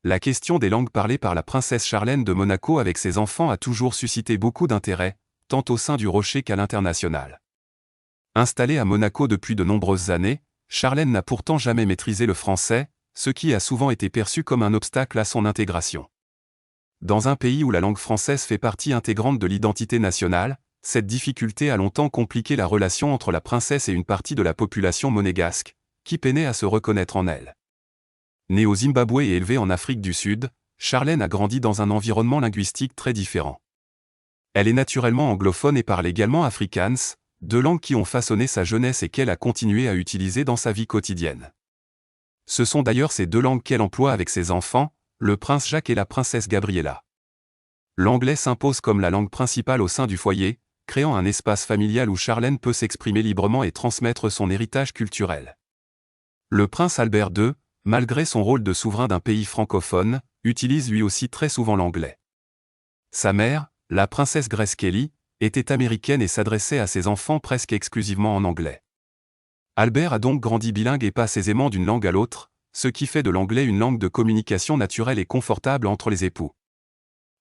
la question des langues parlées par la princesse Charlène de Monaco avec ses enfants a toujours suscité beaucoup d'intérêt, tant au sein du Rocher qu'à l'international. Installée à Monaco depuis de nombreuses années, Charlène n'a pourtant jamais maîtrisé le français, ce qui a souvent été perçu comme un obstacle à son intégration. Dans un pays où la langue française fait partie intégrante de l'identité nationale, cette difficulté a longtemps compliqué la relation entre la princesse et une partie de la population monégasque, qui peinait à se reconnaître en elle. Née au Zimbabwe et élevée en Afrique du Sud, Charlène a grandi dans un environnement linguistique très différent. Elle est naturellement anglophone et parle également afrikaans, deux langues qui ont façonné sa jeunesse et qu'elle a continué à utiliser dans sa vie quotidienne. Ce sont d'ailleurs ces deux langues qu'elle emploie avec ses enfants, le prince Jacques et la princesse Gabriella. L'anglais s'impose comme la langue principale au sein du foyer, créant un espace familial où Charlène peut s'exprimer librement et transmettre son héritage culturel. Le prince Albert II, malgré son rôle de souverain d'un pays francophone, utilise lui aussi très souvent l'anglais. Sa mère, la princesse Grace Kelly, était américaine et s'adressait à ses enfants presque exclusivement en anglais. Albert a donc grandi bilingue et passe aisément d'une langue à l'autre, ce qui fait de l'anglais une langue de communication naturelle et confortable entre les époux.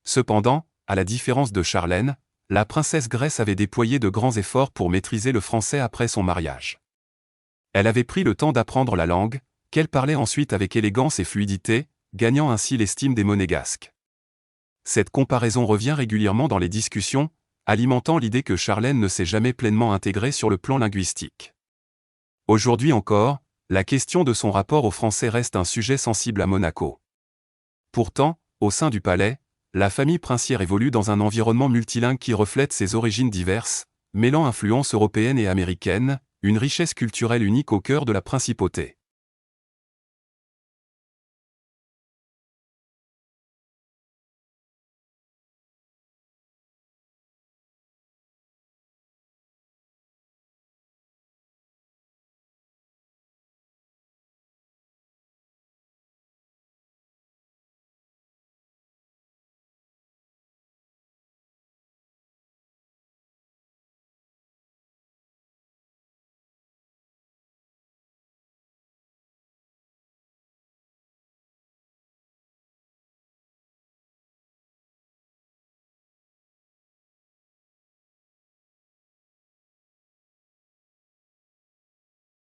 Cependant, à la différence de Charlène, la princesse Grace avait déployé de grands efforts pour maîtriser le français après son mariage. Elle avait pris le temps d'apprendre la langue, qu'elle parlait ensuite avec élégance et fluidité, gagnant ainsi l'estime des Monégasques. Cette comparaison revient régulièrement dans les discussions, alimentant l'idée que Charlène ne s'est jamais pleinement intégrée sur le plan linguistique. Aujourd'hui encore, la question de son rapport au français reste un sujet sensible à Monaco. Pourtant, au sein du palais, la famille princière évolue dans un environnement multilingue qui reflète ses origines diverses, mêlant influences européennes et américaines, une richesse culturelle unique au cœur de la principauté.